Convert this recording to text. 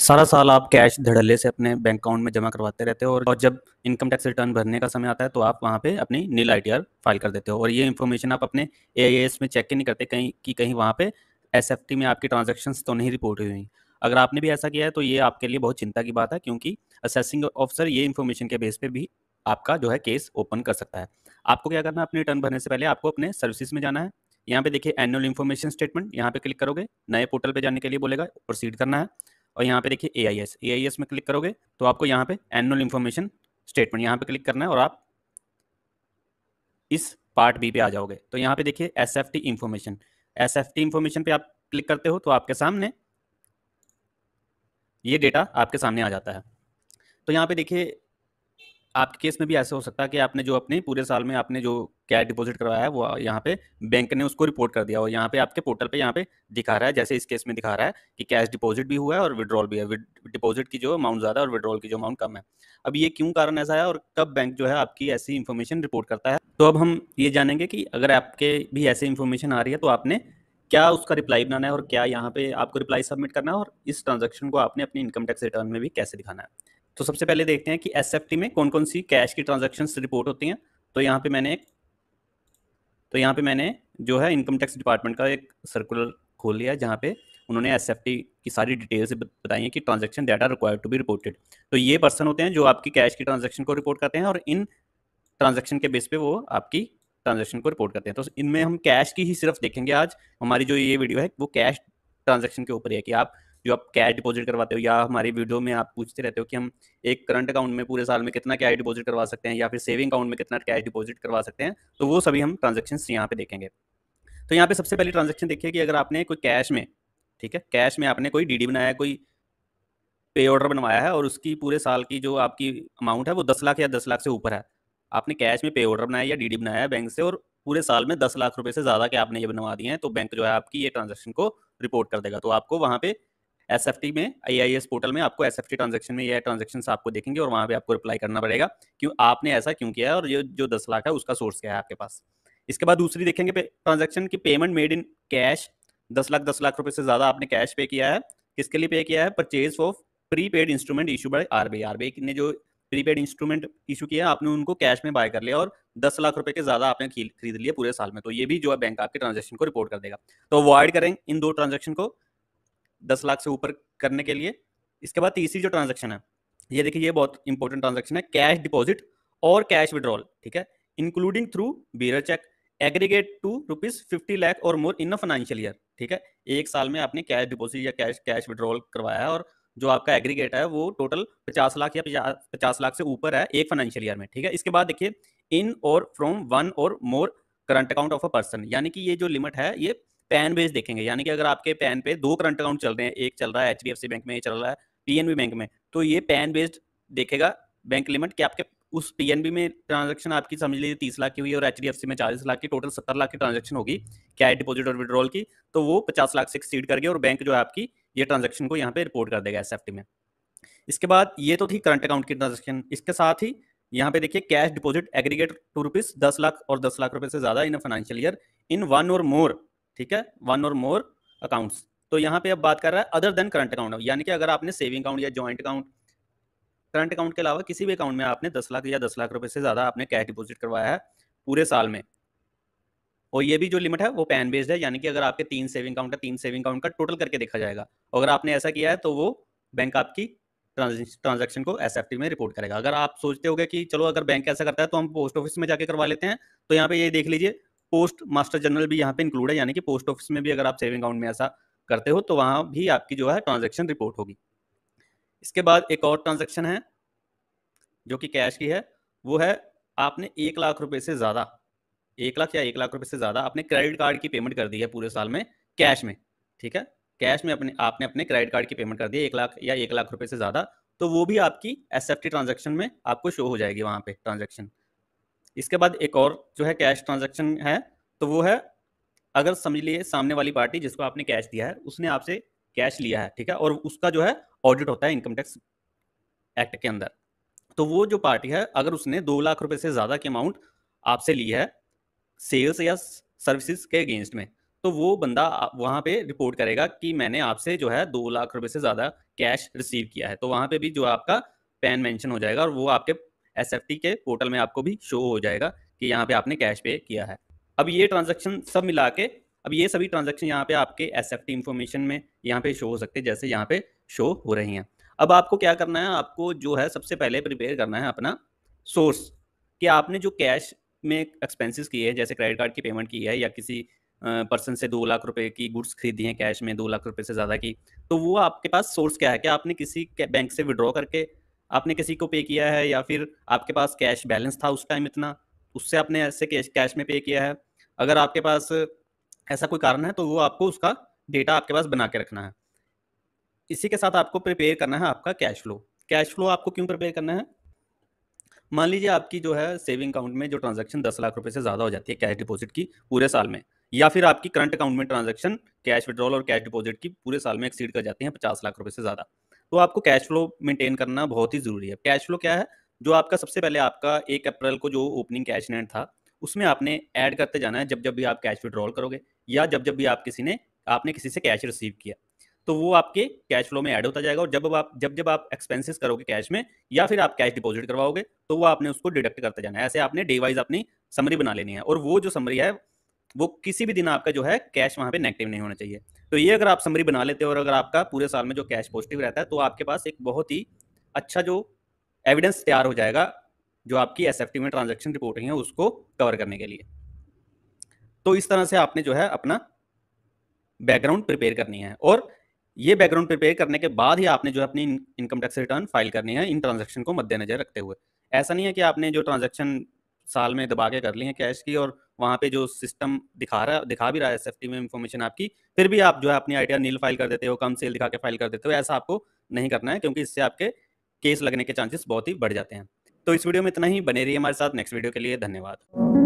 सारा साल आप कैश धड़ल्ले से अपने बैंक अकाउंट में जमा करवाते रहते हो और जब इनकम टैक्स रिटर्न भरने का समय आता है तो आप वहाँ पे अपनी नील आईटीआर फाइल कर देते हो और ये इन्फॉर्मेशन आप अपने एआईएस में चेक ही नहीं करते कहीं वहाँ पे एसएफटी में आपकी ट्रांजैक्शंस तो नहीं रिपोर्ट हुई हुई। अगर आपने भी ऐसा किया है तो ये आपके लिए बहुत चिंता की बात है, क्योंकि असेसिंग ऑफिसर ये इन्फॉर्मेशन के बेस पे भी आपका जो है केस ओपन कर सकता है। आपको क्या करना है, अपनी रिटर्न भरने से पहले आपको अपने सर्विसेज में जाना है। यहाँ पे देखिए एनुअल इन्फॉर्मेशन स्टेटमेंट, यहाँ पे क्लिक करोगे, नए पोर्टल पे जाने के लिए बोलेगा, प्रोसीड करना है। और यहाँ पे देखिए एआईएस में क्लिक करोगे तो आपको यहाँ पे एनुअल इन्फॉर्मेशन स्टेटमेंट यहाँ पे क्लिक करना है और आप इस पार्ट बी पे आ जाओगे। तो यहाँ पे देखिए एसएफटी इन्फॉर्मेशन पे आप क्लिक करते हो तो आपके सामने ये डेटा आपके सामने आ जाता है। तो यहाँ पे देखिए आपके केस में भी ऐसा हो सकता है कि आपने जो अपने पूरे साल में आपने जो कैश डिपॉजिट करवाया है वो यहाँ पे बैंक ने उसको रिपोर्ट कर दिया और यहाँ पे आपके पोर्टल पे यहाँ पे दिखा रहा है, जैसे इस केस में दिखा रहा है कि कैश डिपॉजिट भी हुआ है और विड्रॉल भी है। डिपॉजिट की जो अमाउंट ज़्यादा है और विड्रॉल की जो अमाउंट कम है। अब ये क्यों कारण ऐसा है और कब बैंक जो है आपकी ऐसी इन्फॉर्मेशन रिपोर्ट करता है, तो अब हम ये जानेंगे कि अगर आपके भी ऐसी इन्फॉर्मेशन आ रही है तो आपने क्या उसका रिप्लाई बनाना है और क्या यहाँ पे आपको रिप्लाई सबमिट करना है और इस ट्रांजेक्शन को आपने अपनी इनकम टैक्स रिटर्न में भी कैसे दिखाना है। तो सबसे पहले देखते हैं कि एसएफटी में कौन कौन सी कैश की ट्रांजैक्शंस रिपोर्ट होती हैं। तो यहाँ पे मैंने जो है इनकम टैक्स डिपार्टमेंट का एक सर्कुलर खोल लिया है, जहाँ पे उन्होंने एसएफटी की सारी डिटेल्स बताई हैं कि transaction data required to be reported. तो ये पर्सन होते हैं जो आपकी कैश की ट्रांजैक्शन को रिपोर्ट करते हैं और इन ट्रांजैक्शन के बेस पे वो आपकी ट्रांजैक्शन को रिपोर्ट करते हैं। तो इनमें हम कैश की ही सिर्फ देखेंगे आज। हमारी जो ये वीडियो है वो कैश ट्रांजैक्शन के ऊपर है कि आप जो आप कैश डिपॉजिट करवाते हो, या हमारी वीडियो में आप पूछते रहते हो कि हम एक करंट अकाउंट में पूरे साल में कितना कैश डिपॉजिट करवा सकते हैं या फिर सेविंग अकाउंट में कितना कैश डिपॉजिट करवा सकते हैं, तो वो सभी हम ट्रांजेक्शन यहाँ पे देखेंगे। तो यहाँ पे सबसे पहली ट्रांजेक्शन देखिए कि अगर आपने कोई कैश में, ठीक है, कैश में आपने कोई डीडी बनाया है, कोई पे ऑर्डर बनवाया है और उसकी पूरे साल की जो आपकी अमाउंट है वो 10 लाख या 10 लाख से ऊपर है। आपने कैश में पे ऑर्डर बनाया या डीडी बनाया है बैंक से और पूरे साल में 10 लाख रुपए से ज़्यादा के आपने ये बनवा दिए हैं, तो बैंक जो है आपकी ये ट्रांजेक्शन को रिपोर्ट कर देगा। तो आपको वहाँ पे एसएफटी में, आईआईएस पोर्टल में आपको एसएफटी ट्रांजेक्शन में ये ट्रांजेक्शन आपको देखेंगे और वहाँ पे आपको रिप्लाई करना पड़ेगा क्यों आपने ऐसा क्यों किया है और ये जो 10 लाख है उसका सोर्स क्या है आपके पास। इसके बाद दूसरी देखेंगे ट्रांजेक्शन की payment made in cash. 10 lakh रुपए से ज़्यादा आपने कैश पे किया है। किसके लिए पे किया है? Purchase of prepaid instrument issue by RBI. RBI ने जो प्रीपेड इंस्ट्रूमेंट इशू किया आपने उनको कैश में बाय कर लिया और 10 लाख रुपए के ज्यादा आपने खरीद लिया पूरे साल में, तो ये भी जो है बैंक आपके ट्रांजेक्शन को रिपोर्ट कर देगा। तो अवॉइड करें इन दो ट्रांजेक्शन को 10 लाख से ऊपर करने के लिए। इसके बाद तीसरी जो ट्रांजेक्शन है, ये देखिए, ये बहुत इंपॉर्टेंट ट्रांजेक्शन है, कैश डिपॉजिट और कैश विड्रॉल, ठीक है, including through bearer cheque aggregate to ₹50 lakh और more in a financial year. ठीक है, एक साल में आपने कैश डिपॉजिट या कैश विड्रॉल करवाया है और जो आपका एग्रीगेट है वो टोटल 50 लाख या 50 लाख से ऊपर है एक फाइनेंशियल ईयर में। ठीक है, इसके बाद देखिए इन और फ्रॉम वन और मोर current account of a person, यानी कि ये जो लिमिट है ये पैन बेस देखेंगे, यानी कि अगर आपके पैन पे 2 करंट अकाउंट चल रहे हैं, एक चल रहा है एचडीएफसी बैंक में, एक चल रहा है पीएनबी बैंक में, तो ये पैन बेस्ड देखेगा बैंक लिमिट कि आपके उस पीएनबी में ट्रांजैक्शन आपकी समझ लीजिए 30 लाख की हुई और एचडीएफसी में 40 लाख की, टोटल 70 लाख की ट्रांजैक्शन होगी कैश डिपॉजिट और विड्रॉल की, तो वो 50 लाख से एक्सीड करके और बैंक जो है आपकी ये ट्रांजैक्शन को यहाँ पे रिपोर्ट कर देगा एसएफटी में। इसके बाद ये तो थी करंट अकाउंट की ट्रांजैक्शन। इसके साथ ही यहाँ पे देखिए cash deposit aggregate to rupees 10 lakh और 10 लाख रुपए से ज्यादा in financial year in one और मोर, ठीक है, वन और मोर अकाउंट्स। तो यहाँ पे अब बात कर रहा है अदर देन करंट अकाउंट, यानी कि अगर आपने सेविंग अकाउंट या जॉइंट अकाउंट, करंट अकाउंट के अलावा किसी भी अकाउंट में आपने 10 लाख या 10 लाख रुपए से ज्यादा आपने कैश डिपॉजिट करवाया है पूरे साल में, और ये भी जो लिमिट है वो पैन बेस्ड है, यानी कि अगर आपके 3 सेविंग अकाउंट है, 3 सेविंग अकाउंट का टोटल करके देखा जाएगा, अगर आपने ऐसा किया है तो वो बैंक आपकी ट्रांजैक्शन को एसएफटी में रिपोर्ट करेगा। अगर आप सोचते होगे कि चलो अगर बैंक ऐसा करता है तो हम पोस्ट ऑफिस में जाके करवा लेते हैं, तो यहाँ पे ये देख लीजिए पोस्ट मास्टर जनरल भी यहाँ पे इंक्लूड है, यानी कि पोस्ट ऑफिस में भी अगर आप सेविंग अकाउंट में ऐसा करते हो तो वहां भी आपकी जो है ट्रांजेक्शन रिपोर्ट होगी। इसके बाद एक और ट्रांजेक्शन है जो कि कैश की है, वो है आपने 1 लाख रुपए से ज्यादा, 1 लाख या 1 लाख रुपए से ज्यादा आपने क्रेडिट कार्ड की पेमेंट कर दी है पूरे साल में कैश में। ठीक है, कैश में आपने अपने क्रेडिट कार्ड की पेमेंट कर दी है 1 लाख या 1 लाख रुपए से ज्यादा, तो वो भी आपकी एसएफटी ट्रांजैक्शन में आपको शो हो जाएगी वहां पे ट्रांजैक्शन। इसके बाद एक और जो है कैश ट्रांजैक्शन है, तो वो है अगर समझ लिए सामने वाली पार्टी जिसको आपने कैश दिया है उसने आपसे कैश लिया है, ठीक है, और उसका जो है ऑडिट होता है इनकम टैक्स एक्ट के अंदर, तो वो जो पार्टी है अगर उसने 2 लाख रुपए से ज्यादा की अमाउंट आपसे ली है सेल्स या सर्विसेज के अगेंस्ट में, तो वो बंदा वहाँ पे रिपोर्ट करेगा कि मैंने आपसे जो है 2 लाख रुपए से ज़्यादा कैश रिसीव किया है। तो वहाँ पे भी जो आपका पैन मेंशन हो जाएगा और वो आपके एसएफटी के पोर्टल में आपको भी शो हो जाएगा कि यहाँ पे आपने कैश पे किया है। अब ये ट्रांजैक्शन सब मिला के, अब ये सभी ट्रांजैक्शन यहाँ पे आपके एसएफटी इन्फॉर्मेशन में यहाँ पे शो हो सकते हैं, जैसे यहाँ पे शो हो रही हैं। अब आपको क्या करना है, आपको जो है सबसे पहले प्रिपेयर करना है अपना सोर्स, कि आपने जो कैश में एक्सपेंसेस किए हैं, जैसे क्रेडिट कार्ड की पेमेंट की है या किसी पर्सन से 2 लाख रुपए की गुड्स खरीदी हैं कैश में 2 लाख रुपए से ज़्यादा की, तो वो आपके पास सोर्स क्या है? क्या आपने किसी बैंक से विड्रॉ करके आपने किसी को पे किया है, या फिर आपके पास कैश बैलेंस था उस टाइम इतना, उससे आपने ऐसे कैश में पे किया है? अगर आपके पास ऐसा कोई कारण है तो वो आपको उसका डेटा आपके पास बना के रखना है। इसी के साथ आपको प्रिपेयर करना है आपका कैश फ्लो। कैश फ्लो आपको क्यों प्रिपेयर करना है? मान लीजिए आपकी जो है सेविंग अकाउंट में जो ट्रांजैक्शन 10 लाख रुपए से ज़्यादा हो जाती है कैश डिपॉजिट की पूरे साल में, या फिर आपकी करंट अकाउंट में ट्रांजैक्शन कैश विड्रॉल और कैश डिपॉजिट की पूरे साल में एक्सीड कर जाती हैं 50 लाख रुपए से ज़्यादा, तो आपको कैश फ्लो मेंटेन करना बहुत ही ज़रूरी है। कैश फ्लो क्या है? जो आपका सबसे पहले आपका 1 अप्रैल को जो ओपनिंग कैश इन हैंड था, उसमें आपने ऐड करते जाना है जब जब भी आप कैश विड्रॉल करोगे, या जब जब भी आपने किसी से कैश रिसीव किया, तो वो आपके कैश फ्लो में ऐड होता जाएगा। और जब जब आप एक्सपेंसेस करोगे कैश में, या फिर आप कैश डिपॉजिट करवाओगे, तो वो आपने उसको डिडक्ट करते जाना है। ऐसे आपने डे वाइज अपनी समरी बना लेनी है, और वो जो समरी है वो किसी भी दिन आपका जो है कैश वहाँ पे नेगेटिव नहीं होना चाहिए। तो ये अगर आप समरी बना लेते हो और अगर आपका पूरे साल में जो कैश पॉजिटिव रहता है, तो आपके पास एक बहुत ही अच्छा जो एविडेंस तैयार हो जाएगा जो आपकी एसएफटी में ट्रांजैक्शन रिपोर्टिंग है उसको कवर करने के लिए। तो इस तरह से आपने जो है अपना बैकग्राउंड प्रिपेयर करनी है, और ये बैकग्राउंड प्रिपेयर करने के बाद ही आपने जो है अपनी इनकम टैक्स रिटर्न फाइल करनी है, इन ट्रांजैक्शन को मद्देनजर रखते हुए। ऐसा नहीं है कि आपने जो ट्रांजैक्शन साल में दबा के कर ली है कैश की, और वहाँ पे जो सिस्टम दिखा भी रहा है एसएफटी में इंफॉर्मेशन आपकी, फिर भी आप जो है अपनी आईटीआर नील फाइल कर देते हो, कम सेल दिखा के फाइल कर देते हो। ऐसा आपको नहीं करना है, क्योंकि इससे आपके केस लगने के चांसेस बहुत ही बढ़ जाते हैं। तो इस वीडियो में इतना ही, बने रहिए हमारे साथ। नेक्स्ट वीडियो के लिए धन्यवाद।